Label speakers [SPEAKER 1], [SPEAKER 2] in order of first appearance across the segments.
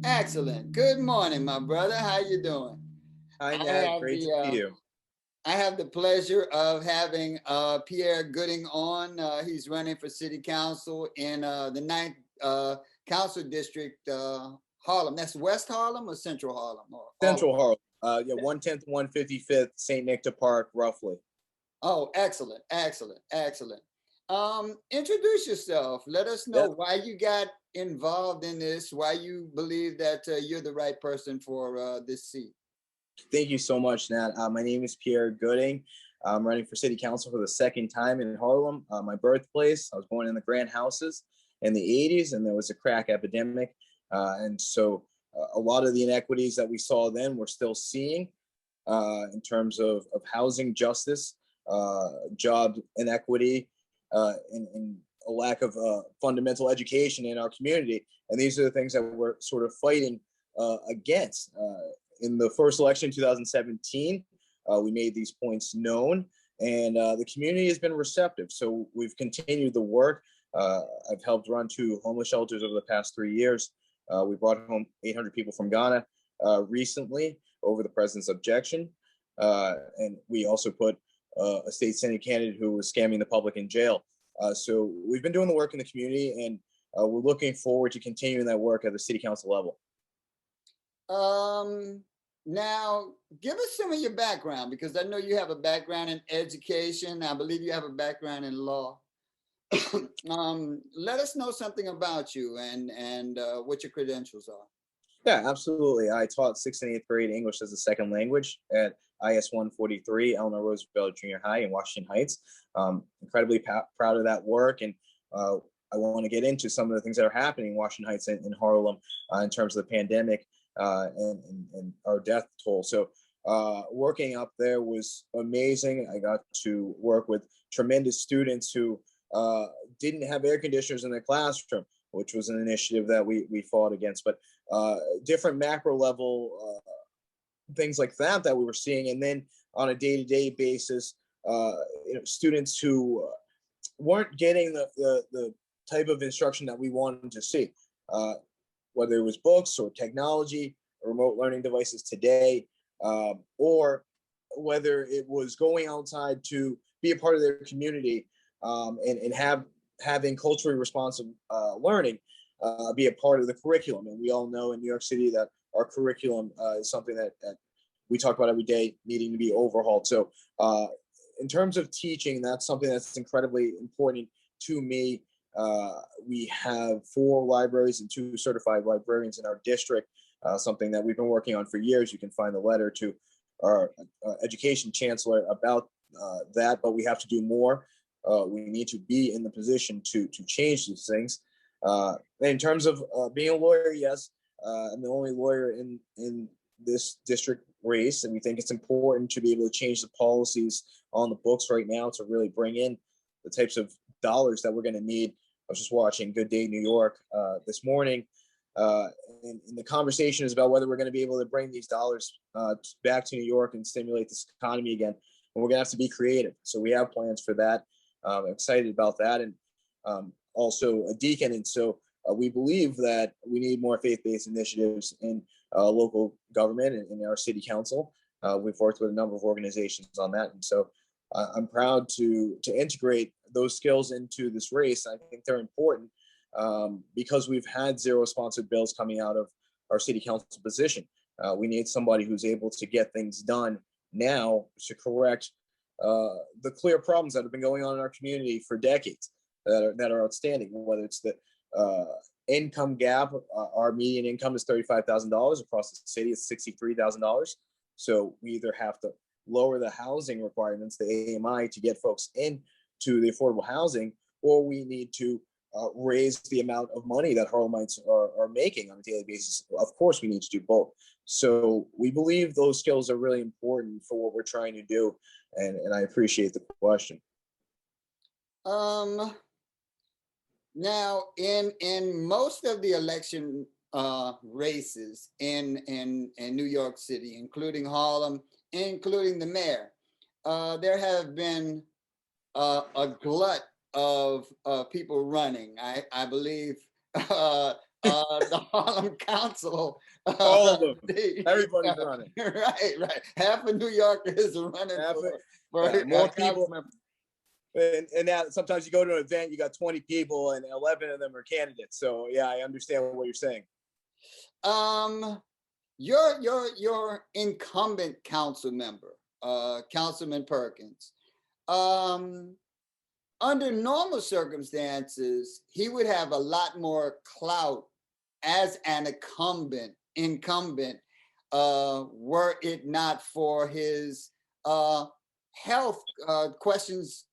[SPEAKER 1] Excellent. Good morning, my brother. How you doing?
[SPEAKER 2] Hi,
[SPEAKER 1] I
[SPEAKER 2] Nat.
[SPEAKER 1] have
[SPEAKER 2] Great
[SPEAKER 1] the
[SPEAKER 2] to see you.
[SPEAKER 1] I have the pleasure of having PierreGooding on. He's running for city council in the ninth council district, Harlem. That's West Harlem or Central Harlem or all of
[SPEAKER 2] Central
[SPEAKER 1] them?
[SPEAKER 2] Harlem. Yeah, 110th, 155th, St. Nicta Park, roughly.
[SPEAKER 1] Oh, excellent, excellent, excellent. Introduce yourself. Let us know
[SPEAKER 2] Yep.
[SPEAKER 1] why you got involved in this, why you believe that you're the right person for this seat.
[SPEAKER 2] Thank you so much, Nat. My name is PierreGooding. I'm running for city council for the second time in Harlem, my birthplace. I was born in the Grand Houses in the 80s, and there was a crack epidemic. A lot of the inequities that we saw then, we're still seeing in terms of housing justice, job inequity, and a lack of fundamental education in our community. And these are the things that we're sort of fighting against. In the first election in 2017, we made these points known, and the community has been receptive. So we've continued the work. I've helped run 2 homeless shelters over the past 3 years. We brought home 800 people from Ghana recently over the president's objection. And we also put a state senate candidate who was scamming the public in jail. So we've been doing the work in the community, and we're looking forward to continuing that work at the city council level.
[SPEAKER 1] Now, give us some of your background, because I know you have a background in education. I believe you have a background in law. Let us know something about you and what your credentials are.
[SPEAKER 2] Yeah, absolutely. I taught 6th and 8th grade English as a second language at IS 143 Eleanor Roosevelt Junior High in Washington Heights. Incredibly proud of that work, and I want to get into some of the things that are happening in Washington Heights and in Harlem in terms of the pandemic and our death toll. So working up there was amazing. I got to work with tremendous students who didn't have air conditioners in their classroom, which was an initiative that we fought against. But different macro level things like that we were seeing. And then on a day-to-day basis, students who weren't getting the type of instruction that we wanted to see, whether it was books or technology, or remote learning devices today, or whether it was going outside to be a part of their community and having culturally responsive learning be a part of the curriculum. And we all know in New York City that our curriculum is something that we talk about every day, needing to be overhauled. So in terms of teaching, that's something that's incredibly important to me. We have 4 libraries and 2 certified librarians in our district, something that we've been working on for years. You can find the letter to our education chancellor about that, but we have to do more. We need to be in the position to change these things. In terms of being a lawyer, yes, I'm the only lawyer in this district race, and we think it's important to be able to change the policies on the books right now to really bring in the types of dollars that we're going to need. I was just watching Good Day New York this morning, and the conversation is about whether we're going to be able to bring these dollars back to New York and stimulate this economy again. And we're going to have to be creative. So we have plans for that. I'm excited about that, and also a deacon. And so we believe that we need more faith-based initiatives in local government and in our city council. We've worked with a number of organizations on that. And so I'm proud to integrate those skills into this race. I think they're important because we've had 0 sponsored bills coming out of our city council position. We need somebody who's able to get things done now to correct the clear problems that have been going on in our community for decades that are outstanding, whether it's the income gap. Our median income is $35,000 across the city. It's $63,000. So we either have to lower the housing requirements, the AMI, to get folks into the affordable housing, or we need to raise the amount of money that Harlemites are making on a daily basis. Of course, we need to do both. So we believe those skills are really important for what we're trying to do, and I appreciate the question.
[SPEAKER 1] Now, in most of the election races in New York City, including Harlem, including the mayor, there have been a glut of people running. I believe the Harlem Council.
[SPEAKER 2] All of them.
[SPEAKER 1] They,
[SPEAKER 2] Everybody's running.
[SPEAKER 1] Right. Half of New York is running
[SPEAKER 2] Half
[SPEAKER 1] for
[SPEAKER 2] more
[SPEAKER 1] council
[SPEAKER 2] people.
[SPEAKER 1] member.
[SPEAKER 2] And now sometimes you go to an event, you got 20 people and 11 of them are candidates. So yeah, I understand what you're saying.
[SPEAKER 1] Your incumbent council member, Councilman Perkins, under normal circumstances, he would have a lot more clout as an incumbent, were it not for his health questions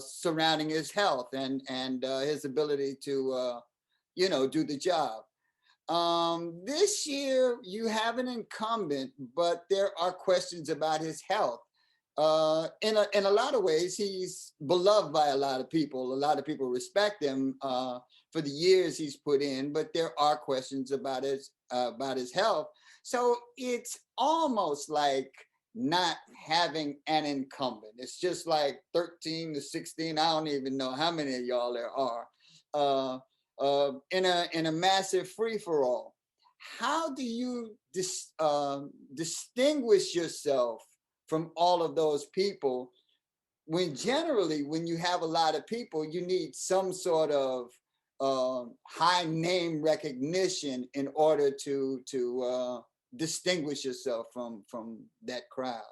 [SPEAKER 1] surrounding his health and his ability to do the job. This year you have an incumbent, but there are questions about his health. In a lot of ways, he's beloved by a lot of people. A lot of people respect him for the years he's put in, but there are questions about his health. So it's almost like not having an incumbent. It's just like 13 to 16. I don't even know how many of y'all there are. In a massive free for all. How do you distinguish yourself from all of those people when generally when you have a lot of people, you need some sort of high name recognition in order to distinguish yourself from that crowd?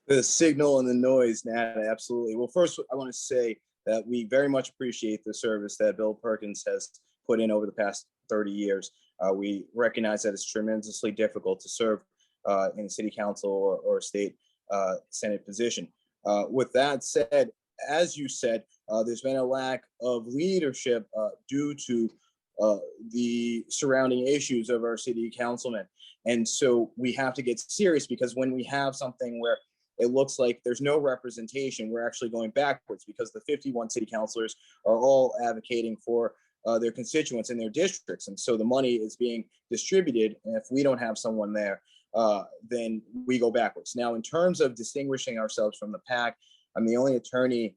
[SPEAKER 2] The signal and the noise, Nat, absolutely. Well, first, I want to say that we very much appreciate the service that Bill Perkins has put in over the past 30 years. We recognize that it's tremendously difficult to serve in a city council or state Senate position. With that said, as you said, there's been a lack of leadership due to the surrounding issues of our city councilmen. And so we have to get serious, because when we have something where it looks like there's no representation, we're actually going backwards, because the 51 city councilors are all advocating for their constituents in their districts. And so the money is being distributed. And if we don't have someone there, then we go backwards. Now, in terms of distinguishing ourselves from the pack, I'm the only attorney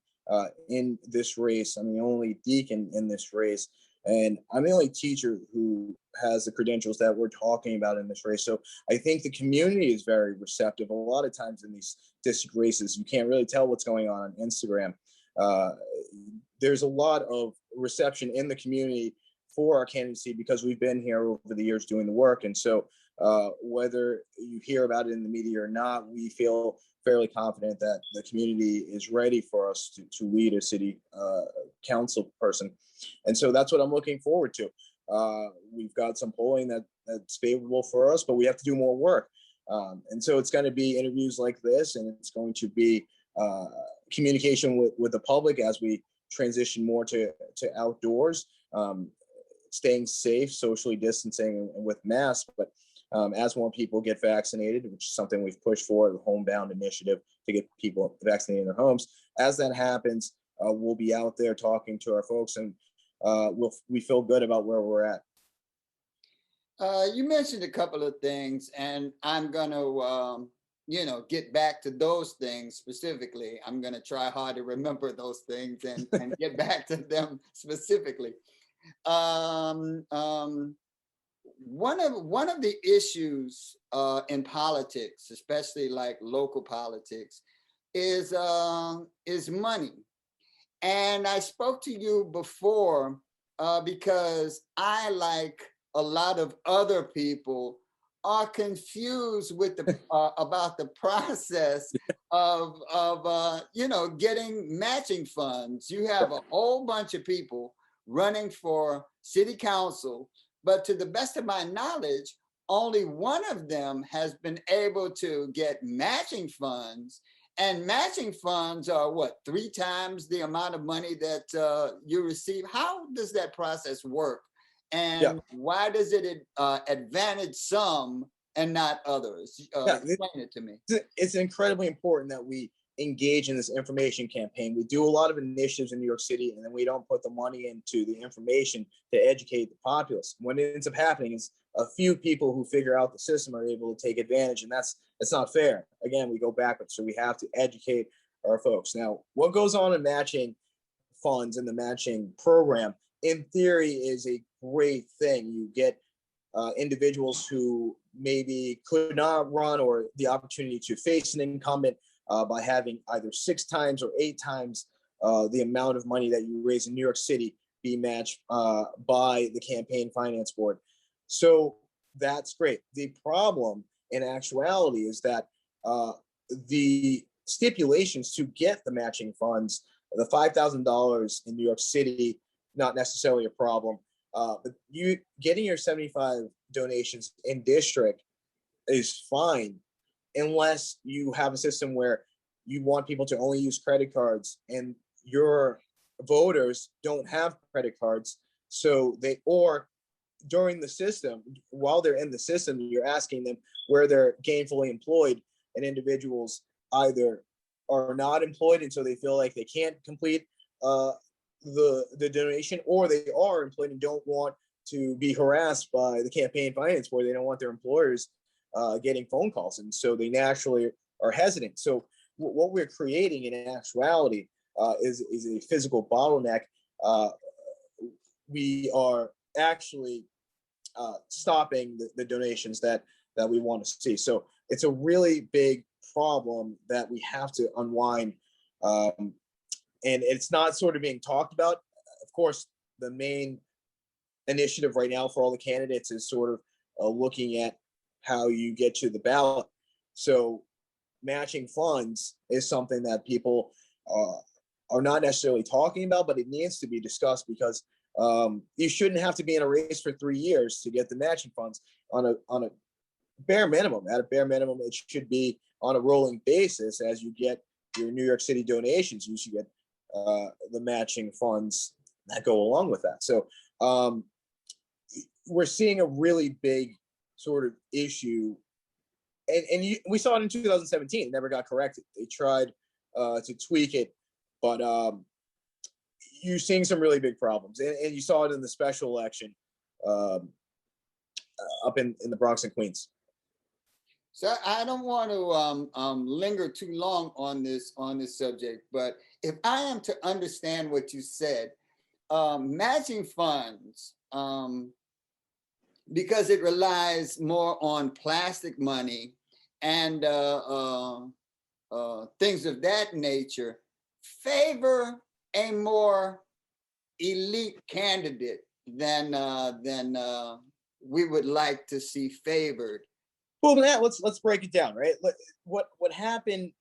[SPEAKER 2] in this race. I'm the only deacon in this race. And I'm the only teacher who has the credentials that we're talking about in this race. So I think the community is very receptive. A lot of times in these district races, you can't really tell what's going on Instagram. There's a lot of reception in the community for our candidacy because we've been here over the years doing the work. And so whether you hear about it in the media or not, we feel fairly confident that the community is ready for us to lead a city council person. And so that's what I'm looking forward to. We've got some polling that's favorable for us, but we have to do more work. And so it's going to be interviews like this, and it's going to be communication with the public as we transition more to outdoors, staying safe, socially distancing, and with masks. But as more people get vaccinated, which is something we've pushed for, the homebound initiative to get people vaccinated in their homes, as that happens, we'll be out there talking to our folks, and we feel good about where we're at.
[SPEAKER 1] You mentioned a couple of things, and I'm going to, get back to those things specifically. I'm going to try hard to remember those things and get back to them specifically. One of the issues in politics, especially like local politics, is money. And I spoke to you before because I, like a lot of other people, are confused with the about the process of getting matching funds. You have a whole bunch of people running for city council, but to the best of my knowledge, only one of them has been able to get matching funds. And matching funds are what, 3 times the amount of money that you receive? How does that process work? And why does it advantage some and not others? Explain it to me.
[SPEAKER 2] It's incredibly important that we engage in this information campaign. We do a lot of initiatives in New York City, and then we don't put the money into the information to educate the populace. What ends up happening is a few people who figure out the system are able to take advantage, and that's not fair. Again, we go backwards, so we have to educate our folks. Now, what goes on in matching funds and the matching program in theory is a great thing. You get individuals who maybe could not run or the opportunity to face an incumbent by having either 6 times or 8 times the amount of money that you raise in New York City be matched by the campaign finance board. So that's great. The problem in actuality is that the stipulations to get the matching funds, the $5,000 in New York City, not necessarily a problem. But you getting your 75 donations in district is fine, unless you have a system where you want people to only use credit cards and your voters don't have credit cards. So they, or during the system, while they're in the system, you're asking them where they're gainfully employed, and individuals either are not employed and so they feel like they can't complete the donation, or they are employed and don't want to be harassed by the campaign finance board. They don't want their employers getting phone calls, and so they naturally are hesitant. So what we're creating in actuality is a physical bottleneck. We are actually stopping the donations that we want to see. So it's a really big problem that we have to unwind. And it's not sort of being talked about. Of course, the main initiative right now for all the candidates is sort of looking at how you get to the ballot. So matching funds is something that people are not necessarily talking about, but it needs to be discussed, because you shouldn't have to be in a race for 3 years to get the matching funds on a bare minimum. At a bare minimum, it should be on a rolling basis. As you get your New York City donations, you should get the matching funds that go along with that. So we're seeing a really big sort of issue, and we saw it in 2017. It never got corrected. They tried to tweak it, but you're seeing some really big problems, and you saw it in the special election up in the Bronx and Queens.
[SPEAKER 1] So I don't want to linger too long on this subject, but if I am to understand what you said, matching funds, because it relies more on plastic money and things of that nature, favor a more elite candidate than we would like to see favored.
[SPEAKER 2] Well, Matt, let's break it down, right? What happened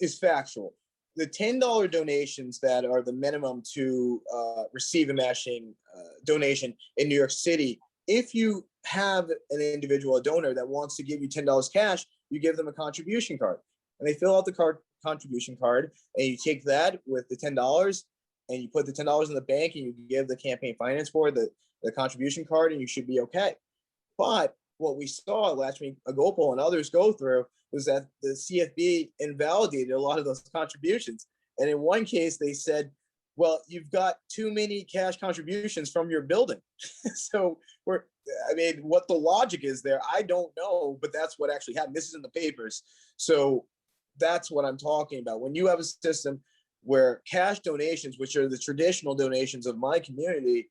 [SPEAKER 2] is factual. The $10 donations that are the minimum to receive a matching donation in New York City, if you have an individual, a donor that wants to give you $10 cash, you give them a contribution card, and they fill out the contribution card, and you take that with the $10 and you put the $10 in the bank, and you give the campaign finance board the contribution card, and you should be okay. But what we saw Lakshmi Agopal and others go through was that the CFB invalidated a lot of those contributions. And in one case, they said, well, you've got too many cash contributions from your building. So what the logic is there, I don't know, but that's what actually happened. This is in the papers. So that's what I'm talking about. When you have a system where cash donations, which are the traditional donations of my community,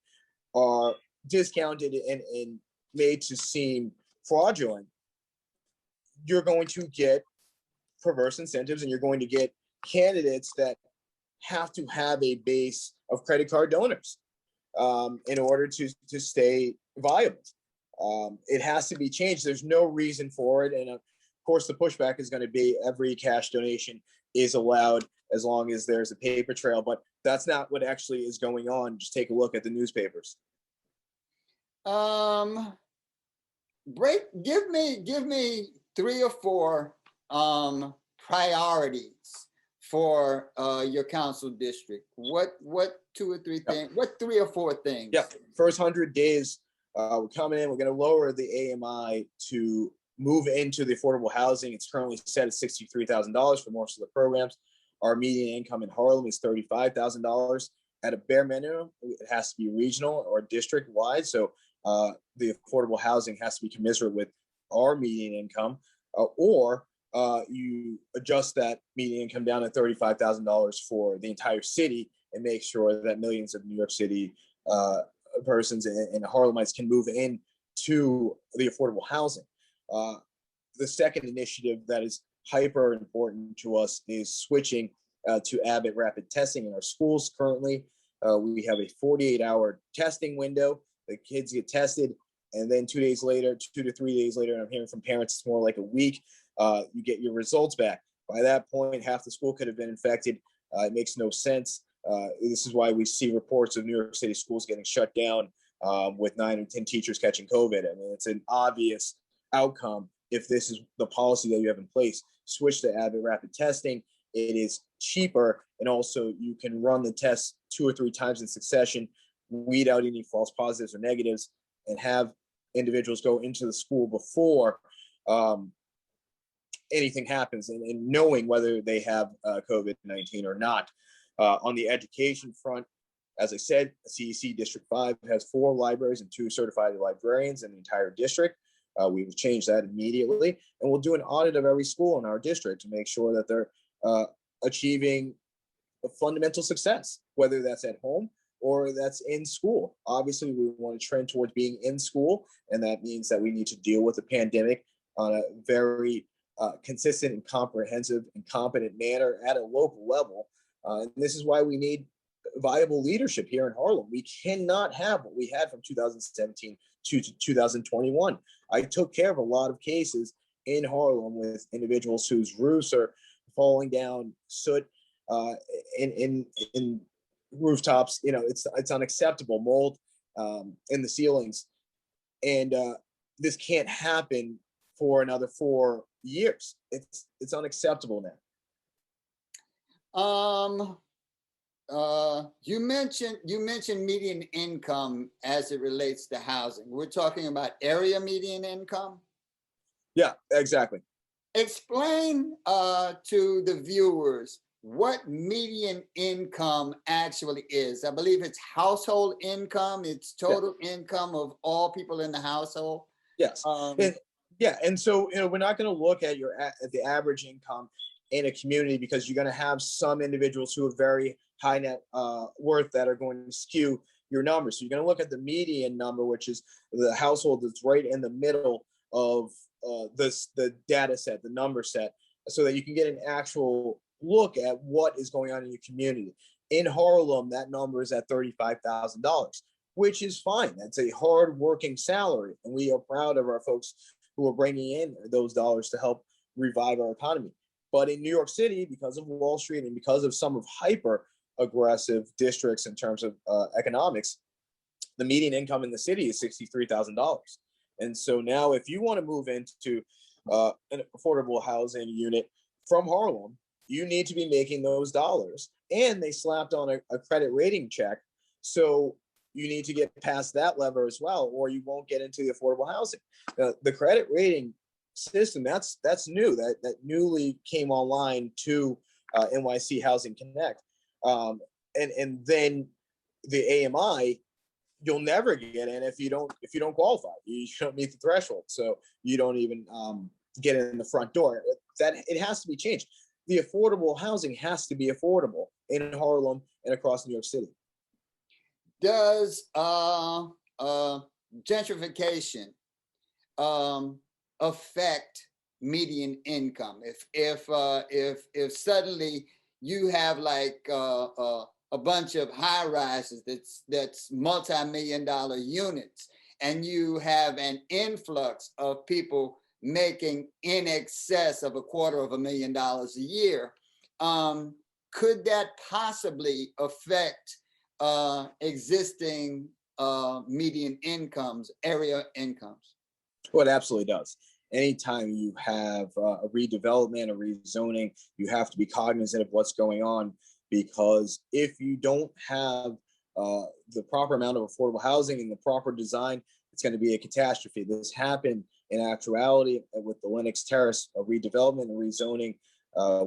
[SPEAKER 2] are discounted and made to seem fraudulent, you're going to get perverse incentives, and you're going to get candidates that have to have a base of credit card donors in order to stay viable. It has to be changed. There's no reason for it. And of course, the pushback is going to be every cash donation is allowed as long as there's a paper trail. But that's not what actually is going on. Just take a look at the newspapers.
[SPEAKER 1] Give me 3 or 4 priorities for your council district. What 2 or 3 things? What 3 or 4 things?
[SPEAKER 2] Yeah, first 100 days, we're coming in. We're going to lower the AMI to move into the affordable housing. It's currently set at $63,000 for most of the programs. Our median income in Harlem is $35,000. At a bare minimum, it has to be regional or district wide. So the affordable housing has to be commensurate with our median income, or you adjust that median income down to $35,000 for the entire city and make sure that millions of New York City persons and Harlemites can move in to the affordable housing. The second initiative that is hyper important to us is switching to Abbott rapid testing in our schools. Currently, we have a 48-hour testing window. The kids get tested, and then 2 days later, 2 to 3 days later, and I'm hearing from parents it's more like a week, you get your results back. By that point, half the school could have been infected. It makes no sense. This is why we see reports of New York City schools getting shut down with 9 or 10 teachers catching COVID. I mean, it's an obvious outcome if this is the policy that you have in place. Switch to Abbott rapid testing. It is cheaper, and also you can run the tests 2 or 3 times in succession, weed out any false positives or negatives, and have individuals go into the school before anything happens, and knowing whether they have COVID-19 or not. On the education front, as I said, CEC District 5 has 4 libraries and 2 certified librarians in the entire district. We will change that immediately, and we'll do an audit of every school in our district to make sure that they're achieving a fundamental success, whether that's at home or that's in school. Obviously, we want to trend towards being in school, and that means that we need to deal with the pandemic on a very consistent and comprehensive and competent manner at a local level. And this is why we need viable leadership here in Harlem. We cannot have what we had from 2017 to 2021. I took care of a lot of cases in Harlem with individuals whose roofs are falling down, soot in rooftops. You know, it's unacceptable. Mold in the ceilings, and this can't happen for another 4 years. It's unacceptable now.
[SPEAKER 1] You mentioned median income as it relates to housing. We're talking about area median income.
[SPEAKER 2] Yeah, exactly.
[SPEAKER 1] Explain to the viewers what median income actually is. I believe it's household income. It's total income of all people in the household.
[SPEAKER 2] Yes. And so we're not going to look at the average income in a community, because you're going to have some individuals who have very high net worth that are going to skew your numbers. So you're going to look at the median number, which is the household that's right in the middle of the data set, the number set, so that you can get an actual look at what is going on in your community. In Harlem, that number is at $35,000, which is fine. That's a hard-working salary, and we are proud of our folks who are bringing in those dollars to help revive our economy. But in New York City, because of Wall Street and because of some of hyper aggressive districts in terms of economics, the median income in the city is $63,000. And so now if you want to move into an affordable housing unit from Harlem, you need to be making those dollars. And they slapped on a credit rating check. So you need to get past that lever as well, or you won't get into the affordable housing. The credit rating system, that's new, that newly came online to NYC Housing Connect. And then the AMI, you'll never get in if you don't qualify. You don't meet the threshold, so you don't even get in the front door. That it has to be changed. The affordable housing has to be affordable in Harlem and across New York City.
[SPEAKER 1] Does gentrification affect median income? If suddenly you have like a bunch of high rises that's multi-million-dollar units, and you have an influx of people making in excess of $250,000 a year, could that possibly affect existing median incomes, area incomes?
[SPEAKER 2] Well, it absolutely does. Anytime you have a redevelopment, a rezoning, you have to be cognizant of what's going on, because if you don't have the proper amount of affordable housing and the proper design, it's going to be a catastrophe. This happened in actuality with the Lenox Terrace redevelopment and rezoning,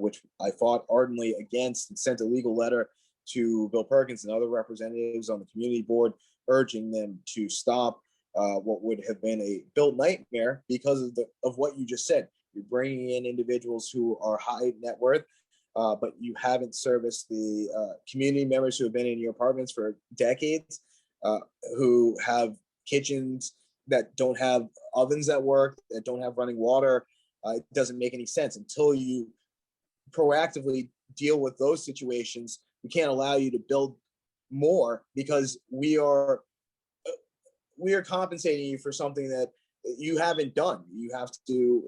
[SPEAKER 2] which I fought ardently against and sent a legal letter to Bill Perkins and other representatives on the community board, urging them to stop what would have been a built nightmare because of what you just said. You're bringing in individuals who are high net worth, but you haven't serviced the community members who have been in your apartments for decades. who have kitchens that don't have ovens that work, that don't have running water. It doesn't make any sense until you proactively deal with those situations. We can't allow you to build more because we are compensating you for something that you haven't done. You have to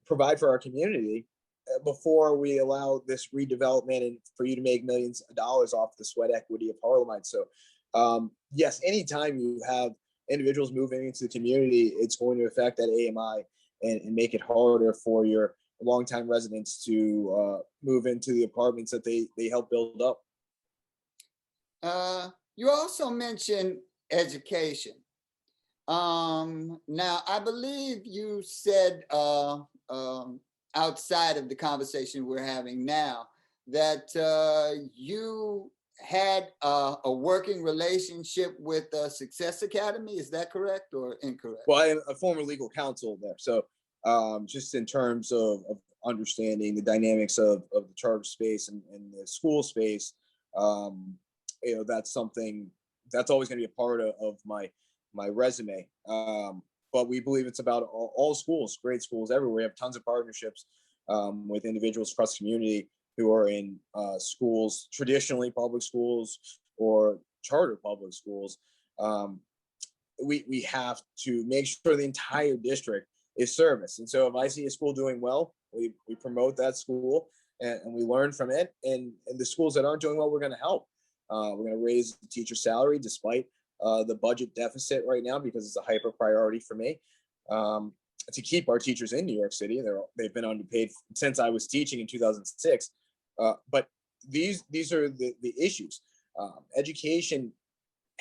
[SPEAKER 2] provide for our community before we allow this redevelopment and for you to make millions of dollars off the sweat equity of Harlemites. So yes, anytime you have individuals moving into the community, it's going to affect that AMI and make it harder for your longtime residents to move into the apartments that they help build up.
[SPEAKER 1] You also mentioned education. Now, I believe you said outside of the conversation we're having now that you had a working relationship with Success Academy. Is that correct or incorrect?
[SPEAKER 2] Well, I am a former legal counsel there. So just in terms of understanding the dynamics of the charter space and the school space, that's something that's always going to be a part of my resume. But we believe it's about all schools, great schools everywhere. We have tons of partnerships with individuals across the community who are in schools, traditionally public schools or charter public schools. We have to make sure the entire district is serviced. And so if I see a school doing well, we promote that school and we learn from it. And the schools that aren't doing well, we're going to help. We're going to raise the teacher salary despite the budget deficit right now, because it's a hyper priority for me to keep our teachers in New York City. They've been underpaid since I was teaching in 2006. But these are the issues. Education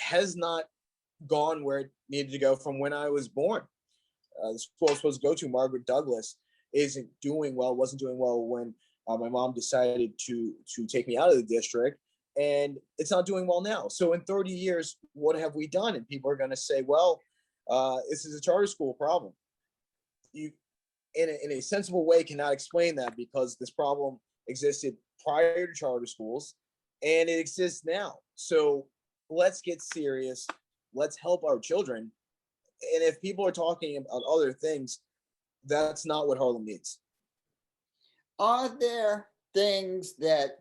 [SPEAKER 2] has not gone where it needed to go from when I was born. The school I was supposed to go to, Margaret Douglas, wasn't doing well when my mom decided to take me out of the district, and it's not doing well now. So in 30 years, what have we done? And people are going to say, well, this is a charter school problem. You, in a sensible way, cannot explain that, because this problem existed prior to charter schools and it exists now. So let's get serious. Let's help our children. And if people are talking about other things, that's not what Harlem needs.
[SPEAKER 1] Are there things that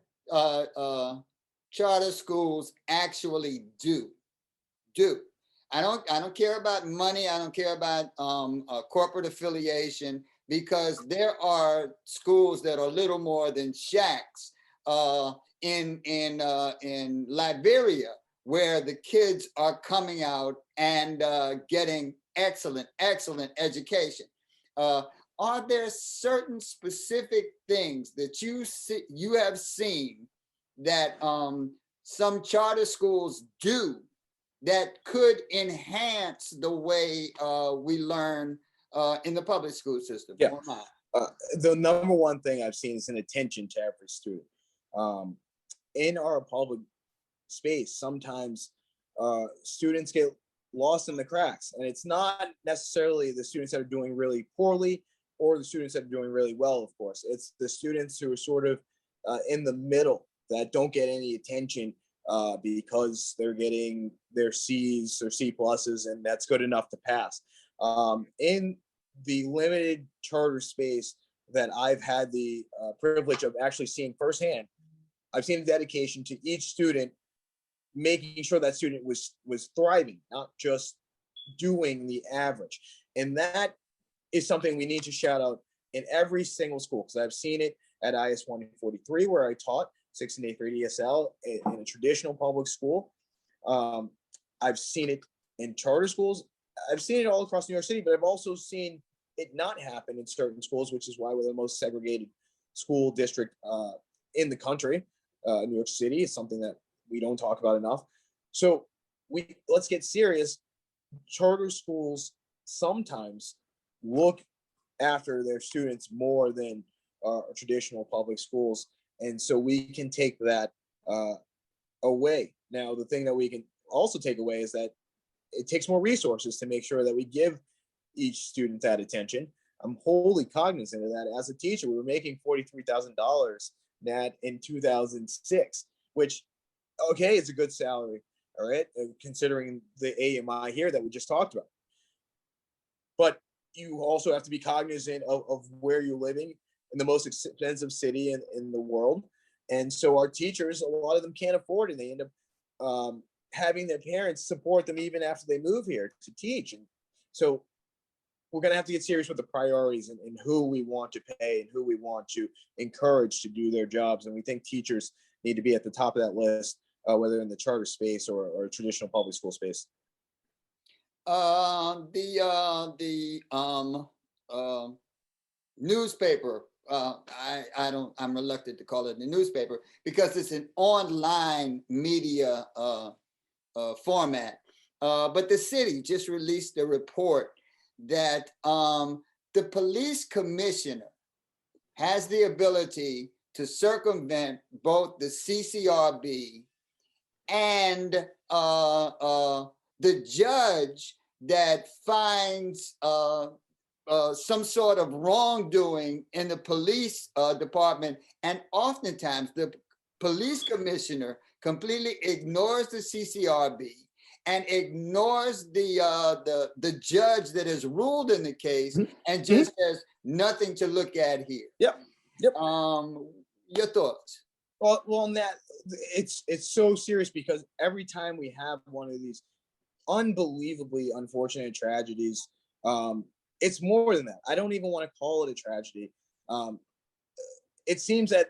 [SPEAKER 1] charter schools actually do? I don't care about money. I don't care about corporate affiliation, because there are schools that are little more than shacks in Liberia, where the kids are coming out and getting excellent education. Are there certain specific things that you have seen that some charter schools do that could enhance the way we learn in the public school system?
[SPEAKER 2] Yeah. The number one thing I've seen is an attention to every student. In our public space, sometimes students get lost in the cracks, and it's not necessarily the students that are doing really poorly or the students that are doing really well. Of course, it's the students who are sort of in the middle that don't get any attention because they're getting their C's or C pluses, and that's good enough to pass. In the limited charter space that I've had the privilege of actually seeing firsthand, I've seen a dedication to each student, making sure that student was thriving, not just doing the average. And that is something we need to shout out in every single school, because I've seen it at IS 143, where I taught 6th and 8th grade ESL in a traditional public school. I've seen it in charter schools. I've seen it all across New York City, but I've also seen it not happen in certain schools, which is why we're the most segregated school district in the country. New York City is something that we don't talk about enough. So let's get serious. Charter schools sometimes look after their students more than traditional public schools. And so we can take that away. Now, the thing that we can also take away is that it takes more resources to make sure that we give each student that attention. I'm wholly cognizant of that. As a teacher, we were making $43,000 net in 2006, which, okay, it's a good salary. all right, considering the AMI here that we just talked about. But you also have to be cognizant of where you're living in the most expensive city in the world. And so our teachers, a lot of them can't afford it. They end up having their parents support them even after they move here to teach. And so we're going to have to get serious with the priorities and who we want to pay and who we want to encourage to do their jobs. And we think teachers need to be at the top of that list, whether in the charter space or traditional public school space.
[SPEAKER 1] Newspaper. I'm reluctant to call it the newspaper because it's an online media format. But the city just released a report that the police commissioner has the ability to circumvent both the CCRB and the judge that finds some sort of wrongdoing in the police department. And oftentimes the police commissioner completely ignores the CCRB and ignores the judge that has ruled in the case and just says nothing to look at here.
[SPEAKER 2] Yep.
[SPEAKER 1] Your thoughts?
[SPEAKER 2] Well, on that, it's so serious because every time we have one of these unbelievably unfortunate tragedies, it's more than that. I don't even want to call it a tragedy. It seems that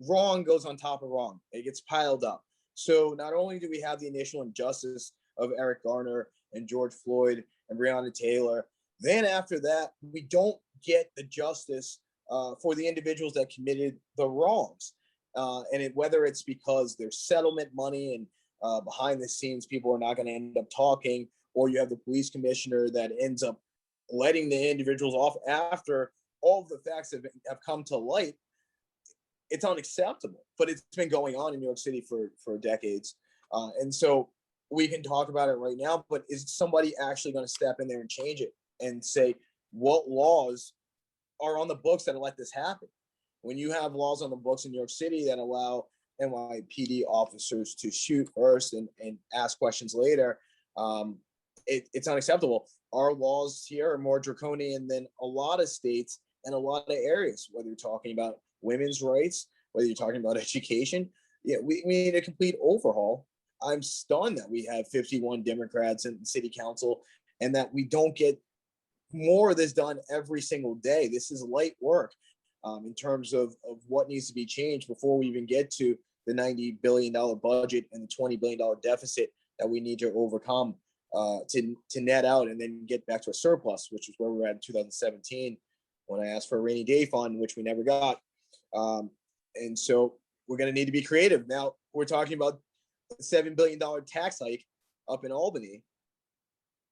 [SPEAKER 2] wrong goes on top of wrong. It gets piled up. So not only do we have the initial injustice of Eric Garner and George Floyd and Breonna Taylor, then after that, we don't get the justice for the individuals that committed the wrongs. Whether it's because there's settlement money and behind the scenes, people are not going to end up talking, or you have the police commissioner that ends up letting the individuals off after all of the facts have come to light. It's unacceptable, but it's been going on in New York City for decades. And so we can talk about it right now, but is somebody actually going to step in there and change it and say what laws are on the books that let this happen? When you have laws on the books in New York City that allow NYPD officers to shoot first and ask questions later, it's unacceptable. Our laws here are more draconian than a lot of states and a lot of areas, whether you're talking about women's rights, whether you're talking about education. Yeah, we need a complete overhaul. I'm stunned that we have 51 Democrats in the city council and that we don't get more of this done every single day. This is light work in terms of what needs to be changed before we even get to the $90 billion budget and the $20 billion deficit that we need to overcome to net out and then get back to a surplus, which is where we were at in 2017 when I asked for a rainy day fund, which we never got. And so we're going to need to be creative. Now we're talking about a $7 billion tax hike up in Albany.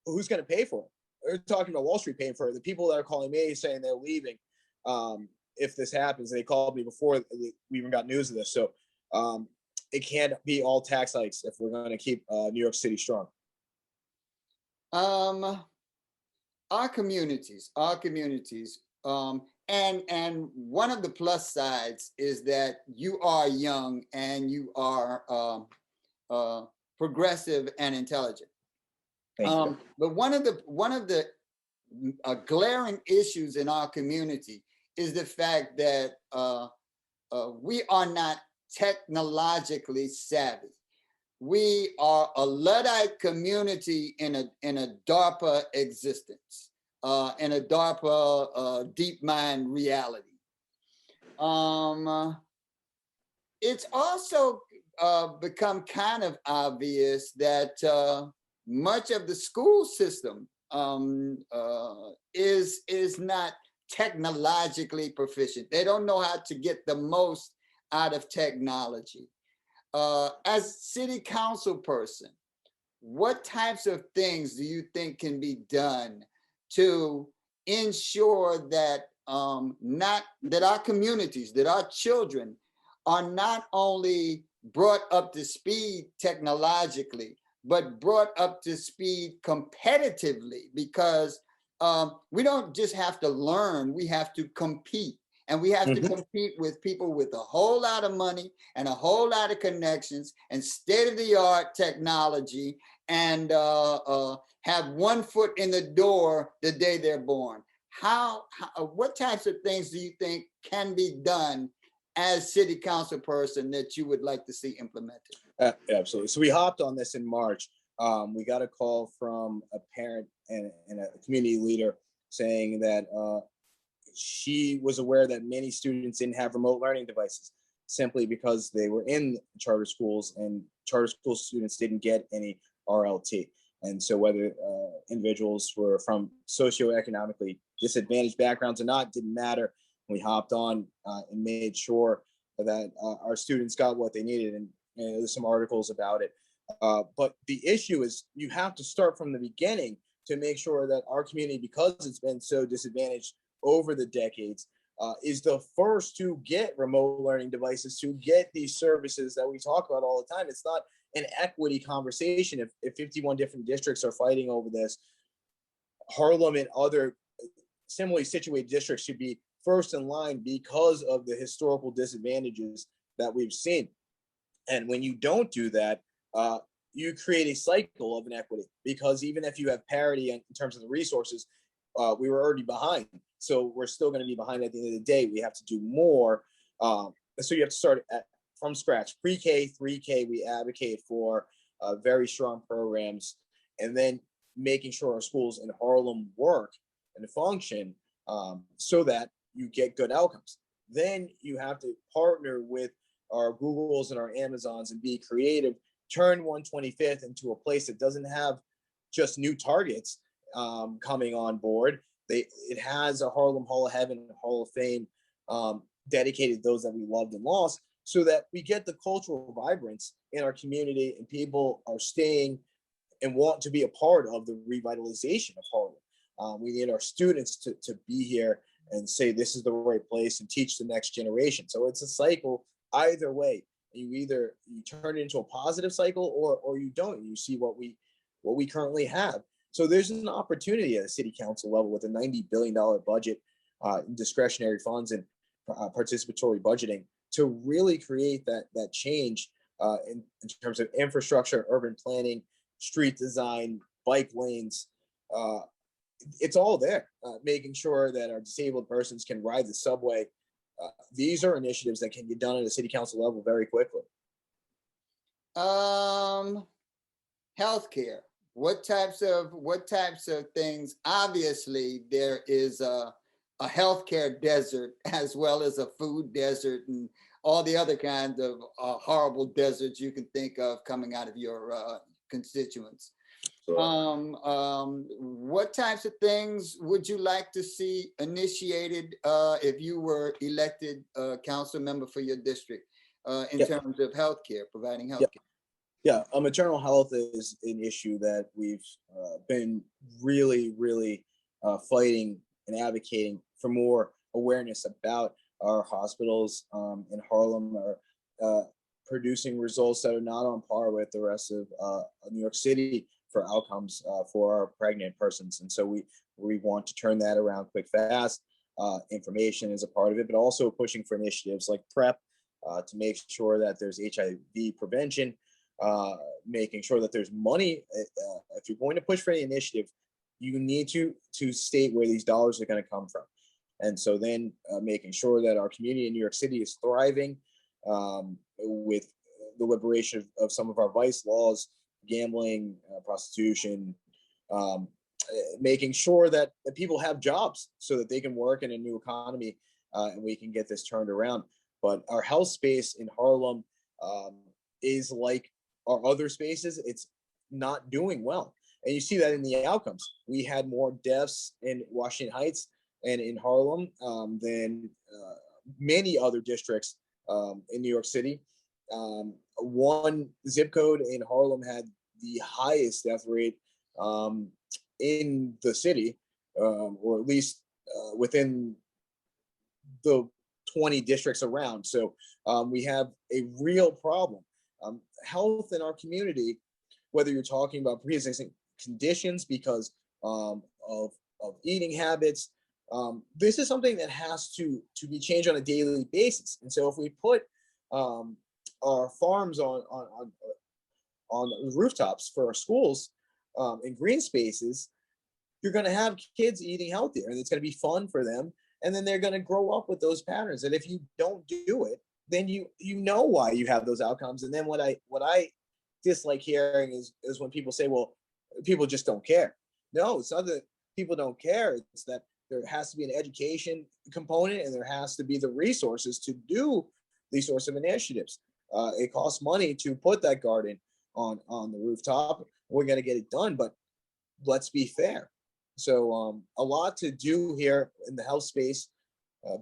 [SPEAKER 2] Who's going to pay for it? We're talking about Wall Street paying for it. The people that are calling me saying they're leaving if this happens, they called me before we even got news of this. So it can't be all tax hikes if we're going to keep New York City strong.
[SPEAKER 1] Our communities, and one of the plus sides is that you are young and you are progressive and intelligent. But one of the glaring issues in our community is the fact that we are not technologically savvy. We are a Luddite community in a DARPA existence, in a DARPA deep mind reality. It's also become kind of obvious that much of the school system is not technologically proficient. They don't know how to get the most out of technology. As city council person, what types of things do you think can be done to ensure that that our communities, that our children are not only brought up to speed technologically, but brought up to speed competitively? Because we don't just have to learn, we have to compete. And we have to
[SPEAKER 2] Mhm.
[SPEAKER 1] compete with people with a whole lot of money and a whole lot of connections and state-of-the-art technology, and have one foot in the door the day they're born. What types of things do you think can be done as city council person that you would like to see implemented?
[SPEAKER 2] Absolutely. So we hopped on this in March. We got a call from a parent and a community leader saying that she was aware that many students didn't have remote learning devices simply because they were in charter schools, and charter school students didn't get any RLT. And so whether individuals were from socioeconomically disadvantaged backgrounds or not, didn't matter. We hopped on and made sure that our students got what they needed. And there's some articles about it. But the issue is you have to start from the beginning to make sure that our community, because it's been so disadvantaged over the decades, is the first to get remote learning devices, to get these services that we talk about all the time. It's not an equity conversation. If 51 different districts are fighting over this, Harlem and other similarly situated districts should be first in line because of the historical disadvantages that we've seen. And when you don't do that, you create a cycle of inequity, because even if you have parity in terms of the resources, we were already behind. So we're still going to be behind at the end of the day. We have to do more. So you have to start from scratch. Pre-K, 3K, we advocate for very strong programs, and then making sure our schools in Harlem work and function so that you get good outcomes. Then you have to partner with our Googles and our Amazons and be creative, turn 125th into a place that doesn't have just new targets coming on board. It has a Harlem Hall of Heaven and Hall of Fame dedicated to those that we loved and lost, so that we get the cultural vibrance in our community and people are staying and want to be a part of the revitalization of Harlem. We need our students to be here and say this is the right place and teach the next generation. So it's a cycle either way. You turn it into a positive cycle or you don't. You see what we currently have. So there's an opportunity at a city council level with a $90 billion budget, discretionary funds, and participatory budgeting to really create that change in terms of infrastructure, urban planning, street design, bike lanes. It's all there, making sure that our disabled persons can ride the subway. These are initiatives that can get done at a city council level very quickly.
[SPEAKER 1] Healthcare. What types of things? Obviously, there is a healthcare desert as well as a food desert and all the other kinds of horrible deserts you can think of coming out of your constituents. What types of things would you like to see initiated if you were elected council member for your district in terms of healthcare, providing healthcare?
[SPEAKER 2] Yeah, maternal health is an issue that we've been really, really fighting and advocating for more awareness about. Our hospitals in Harlem are producing results that are not on par with the rest of New York City for outcomes for our pregnant persons. And so we want to turn that around quick, fast. Information is a part of it, but also pushing for initiatives like PrEP to make sure that there's HIV prevention, making sure that there's money. If you're going to push for any initiative, you need to state where these dollars are going to come from. And so then making sure that our community in New York City is thriving with the liberation of some of our vice laws, gambling, prostitution, making sure that people have jobs so that they can work in a new economy and we can get this turned around. But our health space in Harlem is like our other spaces. It's not doing well. And you see that in the outcomes. We had more deaths in Washington Heights and in Harlem than many other districts in New York City. One zip code in Harlem had the highest death rate in the city, or at least within the 20 districts around. So we have a real problem. Health in our community, whether you're talking about pre-existing conditions because of eating habits, This is something that has to be changed on a daily basis. And so if we put our farms on rooftops for our schools in green spaces, you're going to have kids eating healthier, and it's going to be fun for them. And then they're going to grow up with those patterns. And if you don't do it, then you know why you have those outcomes. And then what I dislike hearing is when people say, well, people just don't care. No, it's not that people don't care. It's that there has to be an education component, and there has to be the resources to do these sorts of initiatives. It costs money to put that garden on the rooftop. We're going to get it done, but let's be fair. So a lot to do here in the health space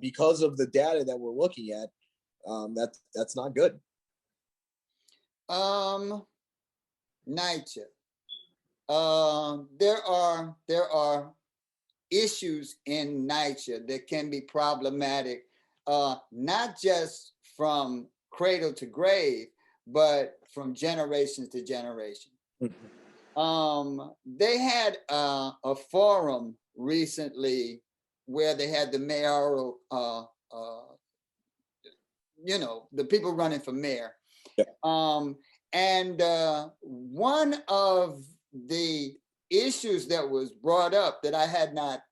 [SPEAKER 2] because of the data that we're looking at. That's not good.
[SPEAKER 1] NYCHA. There are issues in NYCHA that can be problematic, not just from cradle to grave, but from generation to generation. They had a forum recently where they had the mayoral, the people running for mayor. Yeah. And one of the issues that was brought up that I had not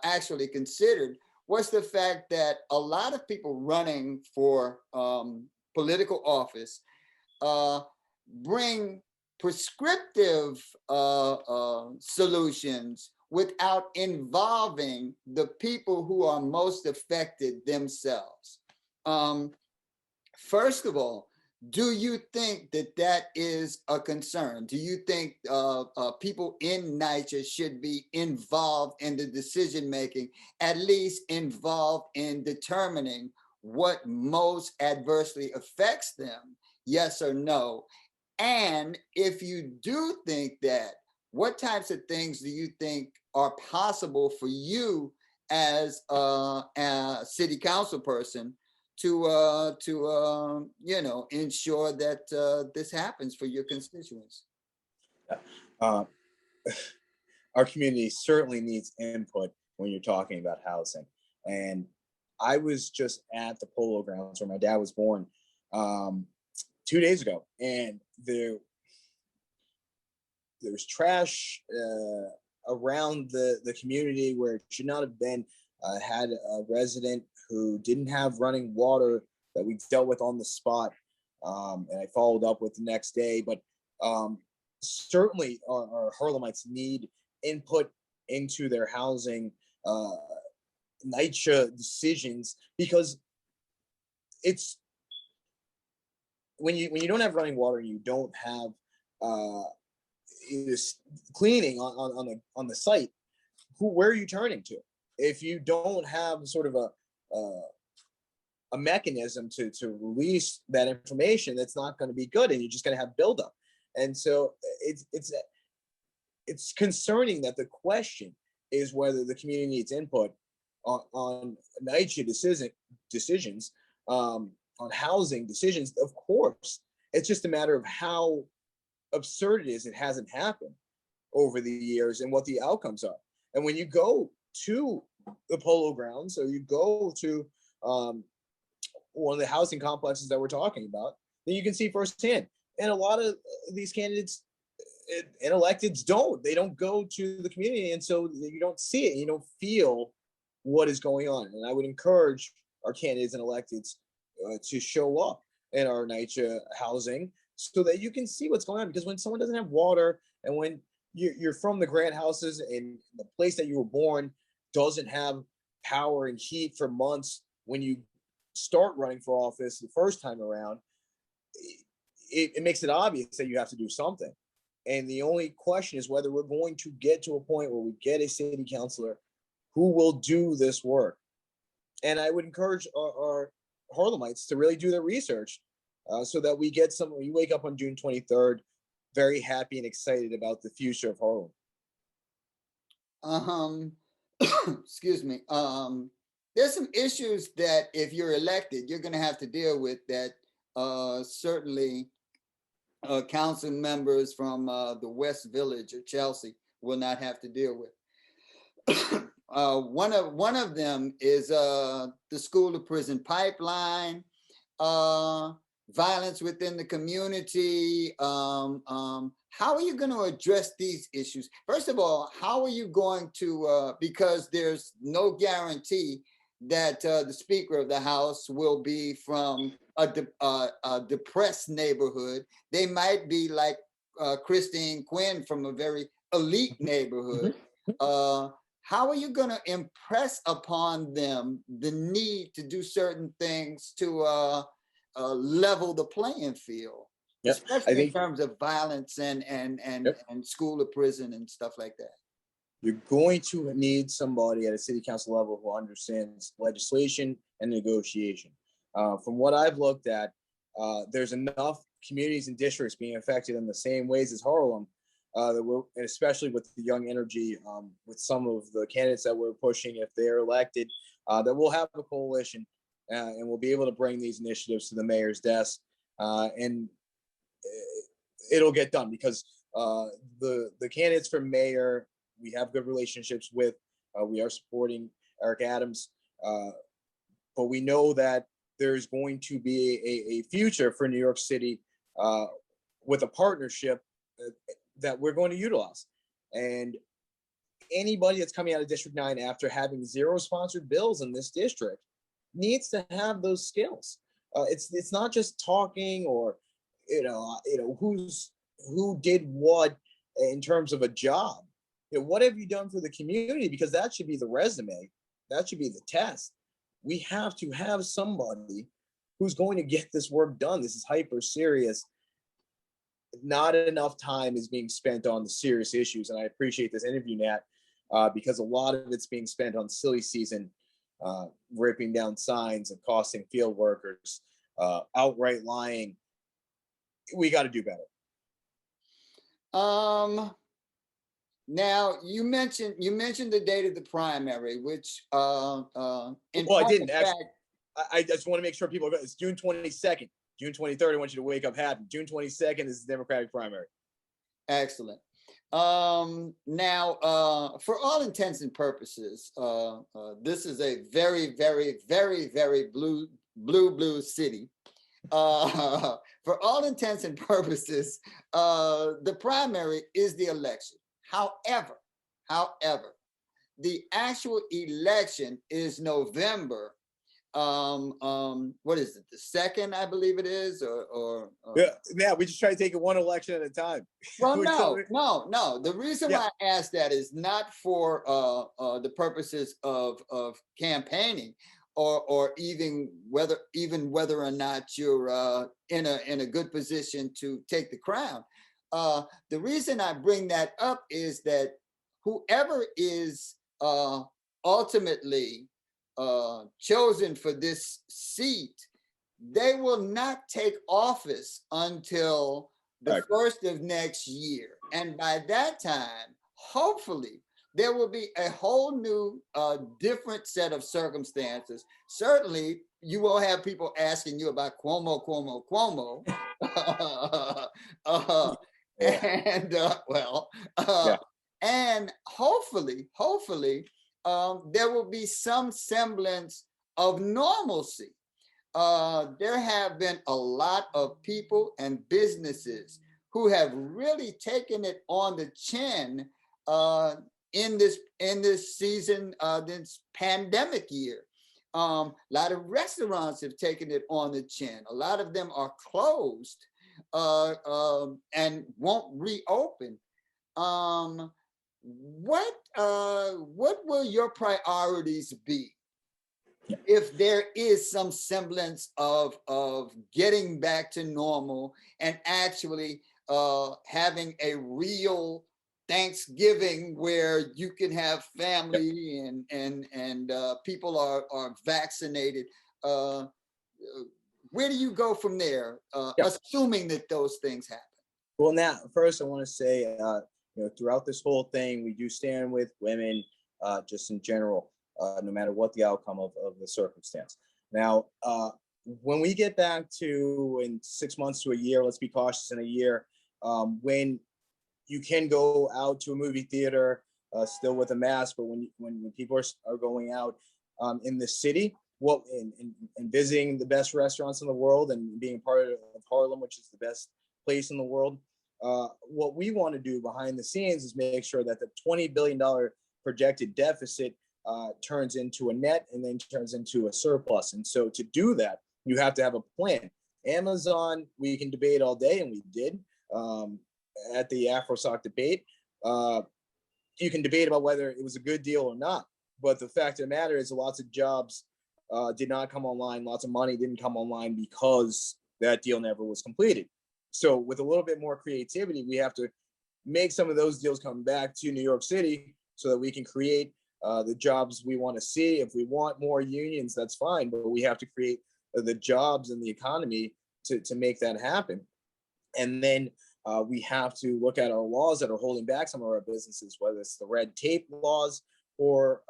[SPEAKER 1] actually considered was the fact that a lot of people running for political office bring prescriptive solutions without involving the people who are most affected themselves. First of all, do you think that is a concern? Do you think people in NYCHA should be involved in the decision making, at least involved in determining what most adversely affects them? Yes or no? And if you do think that, what types of things do you think are possible for you as a city council person to ensure that this happens for your constituents?
[SPEAKER 2] Our community certainly needs input when you're talking about housing. And I was just at the Polo Grounds where my dad was born 2 days ago, and there's trash around the community where it should not have been. Had a resident who didn't have running water that we dealt with on the spot, and I followed up with the next day. But certainly our Harlemites need input into their housing NYCHA decisions, because it's when you don't have running water, you don't have cleaning on the site. Where are you turning to? If you don't have sort of a mechanism to release that information, that's not going to be good, and you're just going to have buildup. And so it's concerning that the question is whether the community needs input on NYCHA decisions, on housing decisions. Of course, it's just a matter of how absurd it is it hasn't happened over the years and what the outcomes are. And when you go to the Polo Grounds, or you go to one of the housing complexes that we're talking about, then you can see firsthand. And a lot of these candidates and electeds they don't go to the community, and so you don't see it, you don't feel what is going on. And I would encourage our candidates and electeds to show up in our NYCHA housing so that you can see what's going on. Because when someone doesn't have water, and when you're from the Grant houses and the place that you were born doesn't have power and heat for months, when you start running for office the first time around, it makes it obvious that you have to do something. And the only question is whether we're going to get to a point where we get a city councilor who will do this work. And I would encourage our Harlemites to really do their research so that we get we wake up on June 23rd very happy and excited about the future of Harlem.
[SPEAKER 1] Excuse me. There's some issues that if you're elected, you're going to have to deal with that certainly council members from the West Village or Chelsea will not have to deal with. one of them is the school to prison pipeline, violence within the community. How are you going to address these issues? First of all, how are you going to, because there's no guarantee that the Speaker of the House will be from a depressed neighborhood. They might be like Christine Quinn from a very elite neighborhood. How are you going to impress upon them the need to do certain things to level the playing field, especially in terms of violence and school to prison and stuff like that?
[SPEAKER 2] You're going to need somebody at a city council level who understands legislation and negotiation. From what I've looked at, there's enough communities and districts being affected in the same ways as Harlem, that we're, and especially with the young energy, with some of the candidates that we're pushing, if they're elected, that we'll have a coalition and we'll be able to bring these initiatives to the mayor's desk, and it'll get done because the candidates for mayor, we have good relationships with. We are supporting Eric Adams, but we know that there's going to be a future for New York City with a partnership that we're going to utilize. And anybody that's coming out of District 9 after having 0 sponsored bills in this district needs to have those skills. It's not just talking or who did what in terms of a job. What have you done for the community? Because that should be the resume. That should be the test. We have to have somebody who's going to get this work done. This is hyper serious. Not enough time is being spent on the serious issues. And I appreciate this interview, Nat, because a lot of it's being spent on silly season, ripping down signs and costing field workers, outright lying. We got to do better.
[SPEAKER 1] Now you mentioned the date of the primary, which I
[SPEAKER 2] didn't actually. I just want to make sure people go. It's June 22nd. June 23rd, I want you to wake up happy. June 22nd is the Democratic primary.
[SPEAKER 1] Excellent. Now, for all intents and purposes, this is a very, very, very, very blue city. For all intents and purposes, the primary is the election. However, the actual election is November. What is it? The 2nd, I believe it is, or
[SPEAKER 2] yeah. We just try to take it one election at a time.
[SPEAKER 1] Well, no. The reason why I asked that is not for the purposes of campaigning, or even whether or not you're in a good position to take the crown. The reason I bring that up is that whoever is ultimately chosen for this seat, they will not take office until the 1st of next year. And by that time, hopefully, there will be a whole new, different set of circumstances. Certainly, you will have people asking you about Cuomo. And hopefully, there will be some semblance of normalcy. There have been a lot of people and businesses who have really taken it on the chin in this season, this pandemic year. A lot of restaurants have taken it on the chin. A lot of them are closed and won't reopen. What will your priorities be if there is some semblance of getting back to normal and actually having a real Thanksgiving where you can have family and people are vaccinated? Where do you go from there, assuming that those things happen?
[SPEAKER 2] Well, now, first I want to say, throughout this whole thing, we do stand with women, just in general, no matter what the outcome of the circumstance. Now, when we get back to in 6 months to a year, let's be cautious in a year, when you can go out to a movie theater, still with a mask. But when people are going out in the city, and visiting the best restaurants in the world and being part of Harlem, which is the best place in the world, what we want to do behind the scenes is make sure that the $20 billion projected deficit turns into a net and then turns into a surplus. And so to do that, you have to have a plan. Amazon, we can debate all day, and we did at the AfroSoc debate. You can debate about whether it was a good deal or not. But the fact of the matter is lots of jobs did not come online. Lots of money didn't come online because that deal never was completed. So with a little bit more creativity, we have to make some of those deals come back to New York City so that we can create the jobs we want to see. If we want more unions, that's fine, but we have to create the jobs and the economy to make that happen. And then we have to look at our laws that are holding back some of our businesses, whether it's the red tape laws or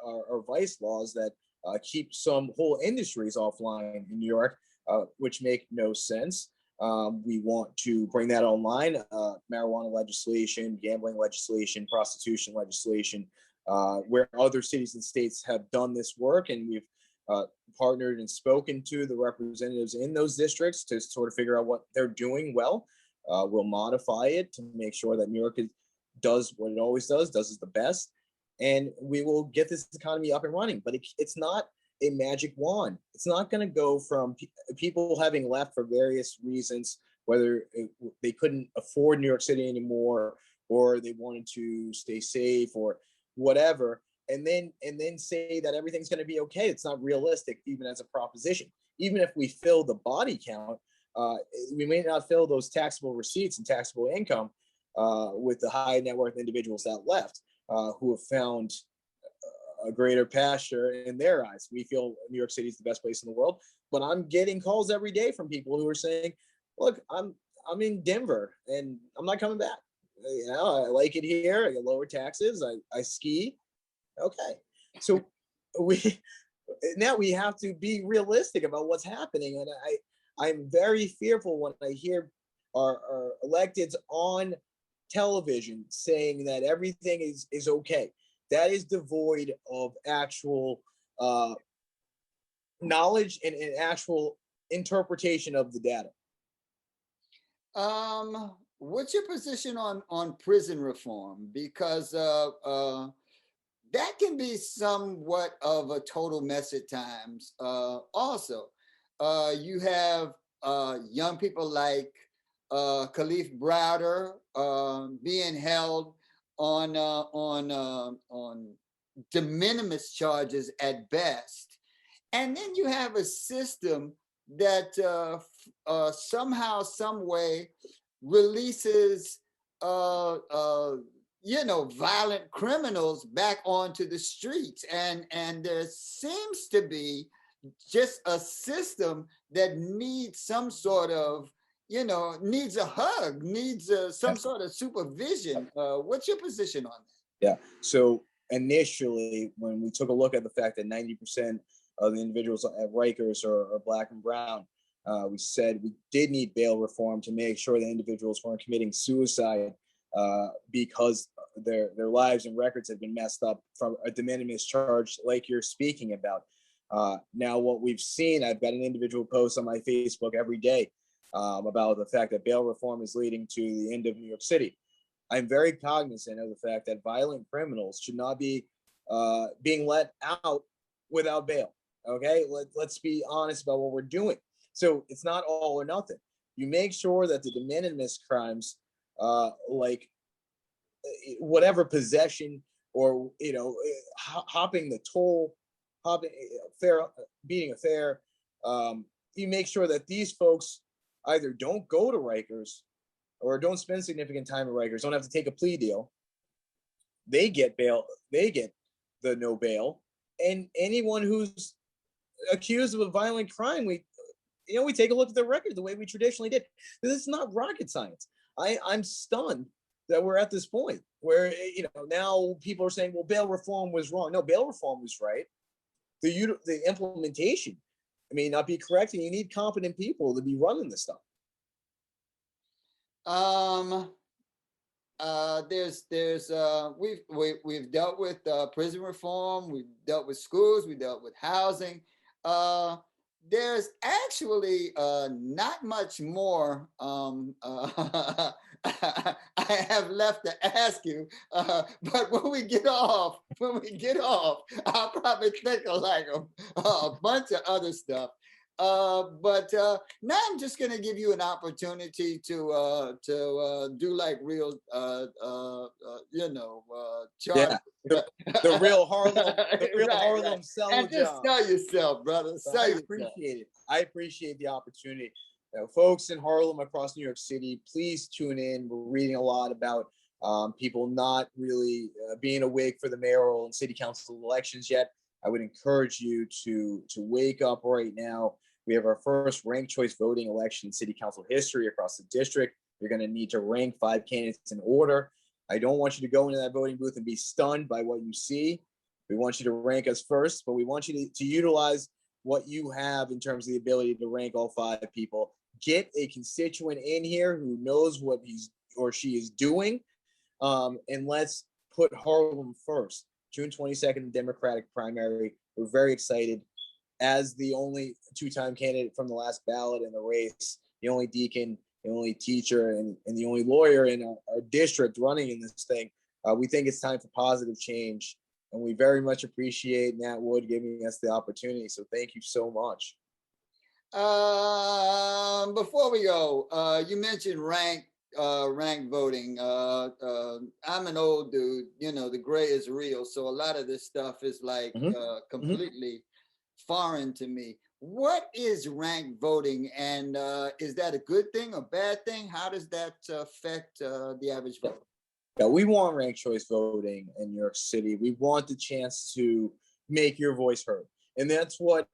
[SPEAKER 2] vice laws that keep some whole industries offline in New York, which make no sense. We want to bring that online, marijuana legislation, gambling legislation, prostitution legislation, where other cities and states have done this work, and we've partnered and spoken to the representatives in those districts to sort of figure out what they're doing well. We'll modify it to make sure that New York does what it always does it the best, and we will get this economy up and running. But it's not a magic wand. It's not going to go from people having left for various reasons, whether they couldn't afford New York City anymore, or they wanted to stay safe, or whatever, and then say that everything's going to be okay. It's not realistic, even as a proposition. Even if we fill the body count, we may not fill those taxable receipts and taxable income with the high net worth individuals that left, who have found a greater pasture in their eyes. We feel New York City is the best place in the world, but I'm getting calls every day from people who are saying, "Look, I'm in Denver and I'm not coming back. You know, I like it here. I get lower taxes. I ski." Okay, so now we have to be realistic about what's happening, and I'm very fearful when I hear our electeds on television saying that everything is okay. That is devoid of actual knowledge and actual interpretation of the data.
[SPEAKER 1] What's your position on prison reform? Because that can be somewhat of a total mess at times. Also, you have young people like Khalif Browder being held on de minimis charges at best, and then you have a system that somehow, some way, releases violent criminals back onto the streets, and there seems to be just a system that needs some sort of needs a hug, needs some sort of supervision. What's your position on that?
[SPEAKER 2] Yeah. So initially, when we took a look at the fact that 90% of the individuals at Rikers are Black and brown, we said we did need bail reform to make sure that individuals weren't committing suicide because their lives and records have been messed up from a de minimis charge like you're speaking about. Now, what we've seen, I've got an individual post on my Facebook every day about the fact that bail reform is leading to the end of New York City. I'm very cognizant of the fact that violent criminals should not be being let out without bail. Okay, let's be honest about what we're doing. So it's not all or nothing. You make sure that the de minimis crimes, like whatever possession or hopping the toll, beating a fare, you make sure that these folks either don't go to Rikers or don't spend significant time at Rikers, don't have to take a plea deal. They get bail, they get the no bail, and anyone who's accused of a violent crime, we take a look at their record the way we traditionally did. This is not rocket science. I'm stunned that we're at this point where now people are saying, well, bail reform was wrong. No, bail reform was right. The implementation may not be correct, and you need competent people to be running this stuff.
[SPEAKER 1] we've dealt with prison reform, we've dealt with schools, we dealt with housing. There's actually not much more I have left to ask you. But when we get off, I'll probably think of like a bunch of other stuff. But now I'm just going to give you an opportunity to do like real, charge.
[SPEAKER 2] Yeah, the real Harlem, the real
[SPEAKER 1] Right,
[SPEAKER 2] Harlem
[SPEAKER 1] right.
[SPEAKER 2] sell
[SPEAKER 1] And just
[SPEAKER 2] job.
[SPEAKER 1] sell yourself, brother.
[SPEAKER 2] I
[SPEAKER 1] Sell yourself.
[SPEAKER 2] appreciate it. I appreciate the opportunity. Folks in Harlem, across New York City, please tune in. We're reading a lot about people not really being awake for the mayoral and city council elections yet. I would encourage you to wake up right now. We have our first ranked choice voting election in city council history across the district. You're going to need to rank 5 candidates in order. I don't want you to go into that voting booth and be stunned by what you see. We want you to rank us first, but we want you to utilize what you have in terms of the ability to rank all 5 people. Get a constituent in here who knows what he's or she is doing, and let's put Harlem first. June 22nd, Democratic primary. We're very excited. As the only 2-time candidate from the last ballot in the race, the only deacon, the only teacher, and the only lawyer in our district running in this thing, we think it's time for positive change. And we very much appreciate Nat Wood giving us the opportunity. So thank you so much.
[SPEAKER 1] Before we go, you mentioned rank voting. I'm an old dude, the gray is real. So a lot of this stuff is like completely foreign to me. What is ranked voting, and is that a good thing or bad thing? How does that affect the average voter?
[SPEAKER 2] Yeah, we want ranked choice voting in New York City. We want the chance to make your voice heard. And that's what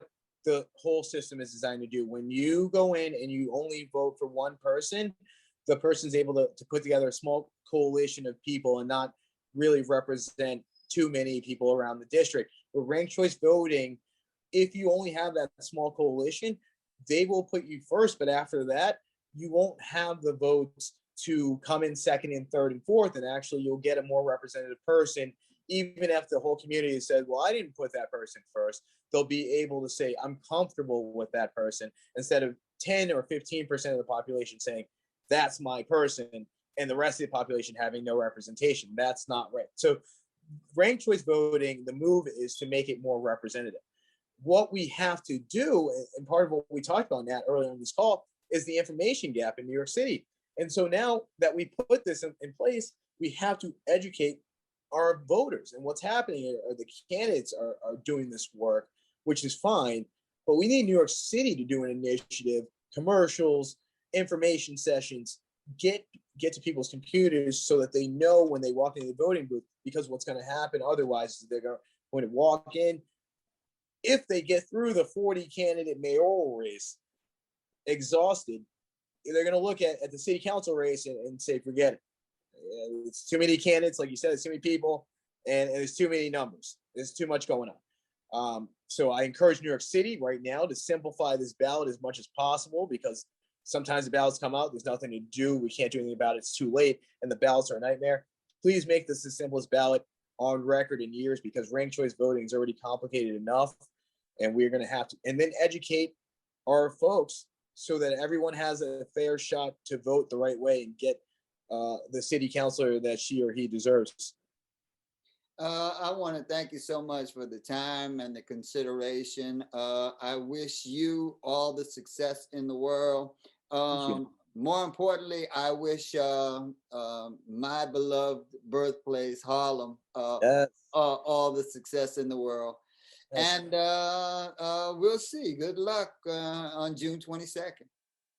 [SPEAKER 2] the whole system is designed to do. When you go in and you only vote for one person, the person's able to put together a small coalition of people and not really represent too many people around the district. With ranked choice voting, if you only have that small coalition, they will put you first. But after that, you won't have the votes to come in second and third and fourth. And actually, you'll get a more representative person. Even if the whole community said, well, I didn't put that person first, they'll be able to say, I'm comfortable with that person, instead of 10 or 15% of the population saying, that's my person, and the rest of the population having no representation. That's not right. So ranked choice voting, the move is to make it more representative. What we have to do, and part of what we talked about, Nat, earlier in this call, is the information gap in New York City. And so now that we put this in place, we have to educate our voters. And what's happening are the candidates are doing this work, which is fine, but we need New York City to do an initiative, commercials, information sessions, get to people's computers so that they know when they walk into the voting booth, because what's going to happen otherwise is they're going to walk in. If they get through the 40 candidate mayoral race exhausted, they're going to look at the city council race and say, forget it. It's too many candidates, like you said, it's too many people, and there's too many numbers. There's too much going on. So I encourage New York City right now to simplify this ballot as much as possible, because sometimes the ballots come out, there's nothing to do, we can't do anything about it, it's too late, and the ballots are a nightmare. Please make this the simplest ballot on record in years, because ranked choice voting is already complicated enough, and we're going to have to, and then educate our folks so that everyone has a fair shot to vote the right way and get the city councilor that she or he deserves.
[SPEAKER 1] I want to thank you so much for the time and the consideration. I wish you all the success in the world. More importantly, I wish my beloved birthplace, Harlem,
[SPEAKER 2] Yes.
[SPEAKER 1] all the success in the world. Yes. And we'll see. Good luck on June 22nd.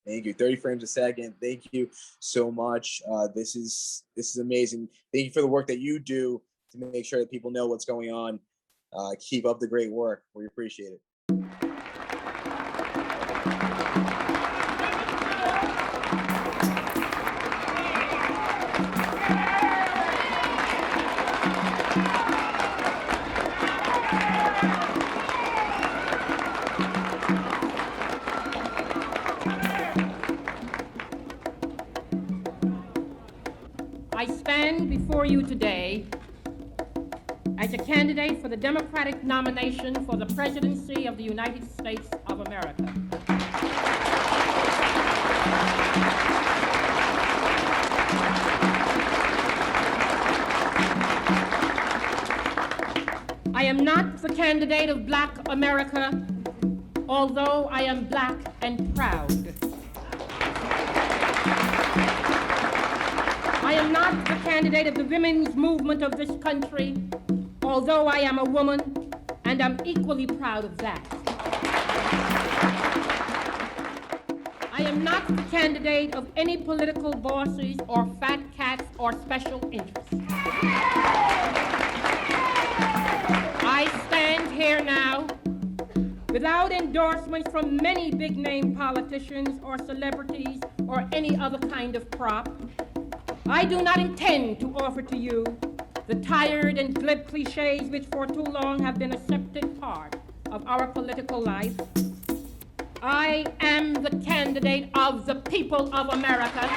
[SPEAKER 2] Thank you. 30 frames a second. Thank you so much. This is amazing. Thank you for the work that you do to make sure that people know what's going on. Keep up the great work. We appreciate it.
[SPEAKER 3] I spent you today as a candidate for the Democratic nomination for the presidency of the United States of America. I am not the candidate of Black America, although I am Black and proud. I am not the candidate of the women's movement of this country, although I am a woman and I'm equally proud of that. I am not the candidate of any political bosses or fat cats or special interests. I stand here now without endorsements from many big-name politicians or celebrities or any other kind of prop. I do not intend to offer to you the tired and glib cliches which for too long have been accepted part of our political life. I am the candidate of the people of America.